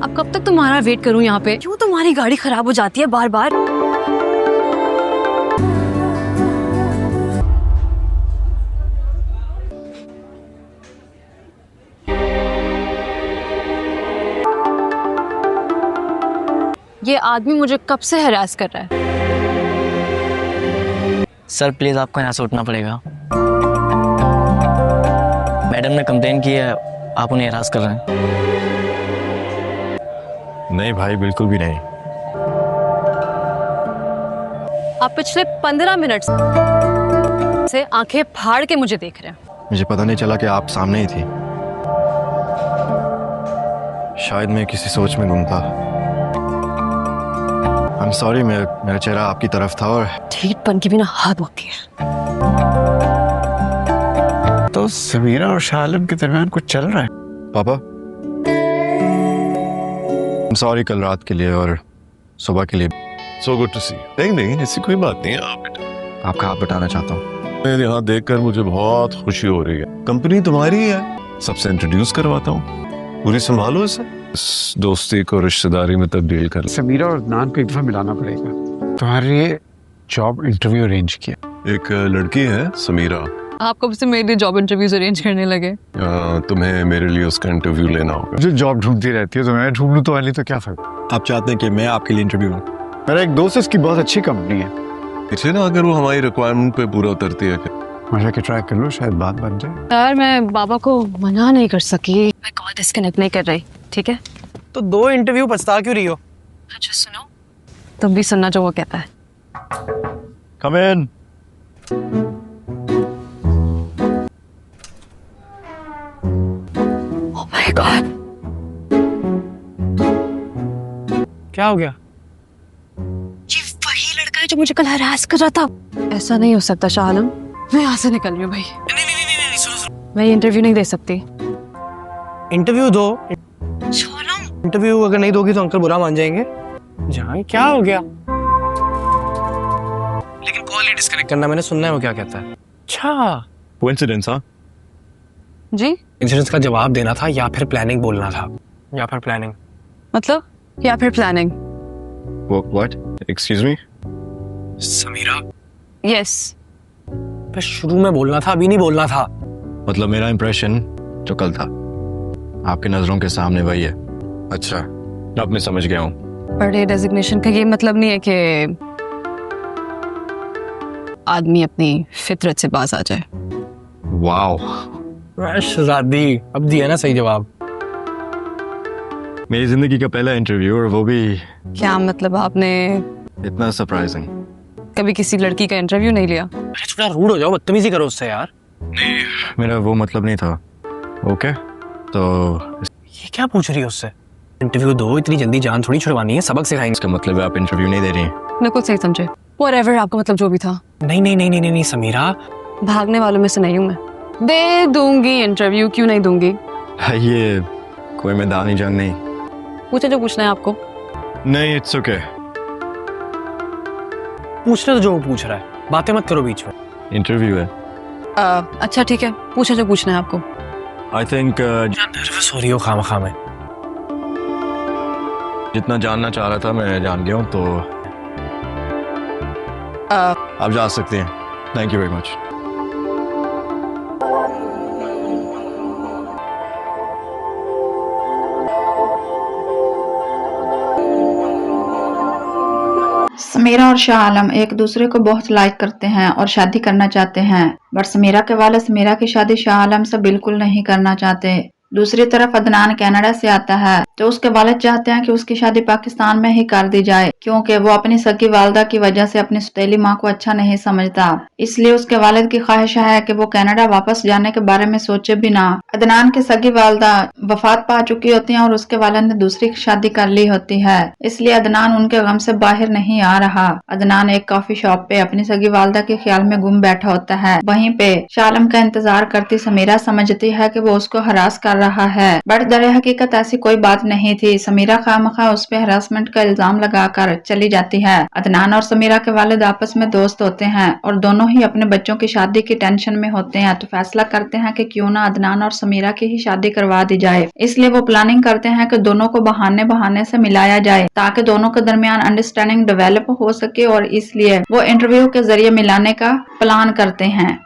अब कब तक तुम्हारा वेट करूं यहाँ पे? क्यों तुम्हारी गाड़ी खराब हो जाती है बार बार? ये आदमी मुझे कब से हरास कर रहा है? सर प्लीज आपको यहाँ से उठना पड़ेगा। मैडम ने कंप्लेन की है, आप उन्हें हरास कर रहे हैं। नहीं भाई, बिल्कुल भी नहीं। आप पिछले 15 मिनट से आंखें फाड़ के मुझे देख रहे हैं। मुझे पता नहीं चला कि आप सामने ही थी। शायद मैं किसी सोच में गुम था। I'm sorry, मेरा चेहरा आपकी तरफ था और ठीठपन की भी ना हद होती है। तो समीरा और शाह आलम के दरमियान कुछ चल रहा है? पापा, I'm sorry कल रात के लिए और सुबह के लिए। So good to see you। नहीं ऐसी कोई बात नहीं है। आप आपका हाथ बटाना चाहता हूँ। मैं यहाँ देखकर मुझे बहुत खुशी हो रही है। कंपनी तुम्हारी ही है, सबसे इंट्रोड्यूस करवाता हूँ। पूरी संभालो इसे, इस दोस्ती को रिश्तेदारी में तब्दील कर। समीरा और अदनान को एक दफा मिलाना पड़ेगा। तुम्हारे लिए जॉब इंटरव्यू अरेंज किया। एक लड़की है समीरा, आप कब से मेरे लिए जॉब इंटरव्यूज अरेंज करने लगे? तुम्हें मेरे लिए उसका इंटरव्यू लेना होगा। जो जॉब ढूंढती रहती है तो मैं ढूंढ लूं तो वाली तो क्या फर्क। आप चाहते हैं कि मैं आपके लिए इंटरव्यू लूं? मेरा एक दोस्त है, उसकी बहुत अच्छी कंपनी है। पीछे ना, अगर वो हमारी रिक्वायरमेंट पे पूरा उतरती है क्या? मजा के ट्राई कर लो, शायद बात बन जाए। यार मैं बाबा को मना नहीं कर सकी। मैं कॉल डिस्कनेक्ट नहीं कर रही, ठीक है? तो 2 इंटरव्यू पछता क्यों रही हो? अच्छा सुनो, तुम भी सुनना जो वो कहता है। Come in। Oh my God! क्या हो गया? ये वही लड़का है जो मुझे कल हरास कर रहा था। ऐसा नहीं हो सकता शाह आलम, मैं यहाँ से निकल रही हूँ भाई। नहीं, सुनो। मैं ये इंटरव्यू नहीं दे सकती। इंटरव्यू दो। छोड़ो। इंटरव्यू अगर नहीं दोगी तो अंकल बुरा मान जाएंगे। जान क्या हो गया? लेकिन कॉल ही डिस्कनेक्ट करना, मैंने सुनना है वो क्या कहता है। अच्छा, कोइंसिडेंस हाँ? जी? इंश्योरेंस का जवाब देना था या फिर प्लानिंग बोलना था? या फिर प्लानिंग मतलब या फिर planning? What? Excuse me? Sameera, yes. बस शुरू में बोलना था, अभी नहीं बोलना था। मतलब मेरा इंप्रेशन जो कल था आपकी नजरों के सामने वही है। अच्छा, अब मैं समझ गया हूँ। बड़े डेजिग्नेशन का ये मतलब नहीं है कि आदमी अपनी फितरत से बाज आ जाए। वाओ, शहजादी, अब दिया ना सही जवाब। मेरी जिंदगी का पहला इंटरव्यू और वो भी क्या मतलब आपने इतना सरप्राइजिंग। कभी किसी लड़की का इंटरव्यू नहीं लिया? अरे थोड़ा रूड हो जाओ, बदतमीजी करो उससे यार। नहीं, मेरा वो मतलब नहीं था। ओके, तो ये क्या पूछ रही है उससे? इंटरव्यू दो, इतनी जल्दी जान थोड़ी छुड़वानी है, सबक सिखाएंगे। इसका मतलब है आप इंटरव्यू नहीं दे रही हैं? बिल्कुल सही समझे। Whatever, आपका मतलब जो भी था। नहीं समीरा, भागने वालों में से नहीं हूँ मैं। दे दूंगी इंटरव्यू, क्यों नहीं दूंगी? ये कोई मैदानी जंग नहीं। पूछे जो पूछना है आपको। नहीं, इट्स ओके। पूछना तो जो वो पूछ रहा है, बातें मत करो बीच में। इंटरव्यू है। अच्छा ठीक है, पूछे जो पूछना है आपको। आई थिंक नर्वस हो रही हो खामखा में। जितना जानना चाह रहा था मैं जान गया हूँ, तो आप जा सकती हैं। Thank you very much. Sameera और शाह आलम एक दूसरे को बहुत लाइक करते हैं और शादी करना चाहते हैं, बट समीरा के वाले समीरा की शादी शाह आलम से बिल्कुल नहीं करना चाहते। दूसरी तरफ अदनान कनाडा से आता है तो उसके वालिद चाहते हैं कि उसकी शादी पाकिस्तान में ही कर दी जाए, क्योंकि वो अपनी सगी वालदा की वजह से अपनी सौतेली माँ को अच्छा नहीं समझता। इसलिए उसके वालिद की ख्वाहिश है कि वो कनाडा वापस जाने के बारे में सोचे भी ना। अदनान की सगी वालदा वफात पा चुकी होती हैं और उसके वालिद ने दूसरी शादी कर ली होती है, इसलिए अदनान उनके गम से बाहर नहीं आ रहा। अदनान एक कॉफी शॉप पे अपनी सगी वालदा के ख्याल में गुम बैठा होता है। वहीं पे शाह आलम का इंतजार करती समीरा समझती है कि वो उसको हरास कर रहा है, बट दर हकीकत ऐसी कोई बात नहीं थी। समीरा खामखा उस पे हरासमेंट का इल्जाम लगाकर चली जाती है। अदनान और समीरा के वालिद आपस में दोस्त होते हैं और दोनों ही अपने बच्चों की शादी की टेंशन में होते हैं, तो फैसला करते हैं कि क्यों ना अदनान और समीरा की ही शादी करवा दी जाए। इसलिए वो प्लानिंग करते हैं कि दोनों को बहाने बहाने से मिलाया जाए ताकि दोनों के दरमियान अंडरस्टैंडिंग डेवलप हो सके, और इसलिए वो इंटरव्यू के जरिए मिलाने का प्लान करते हैं।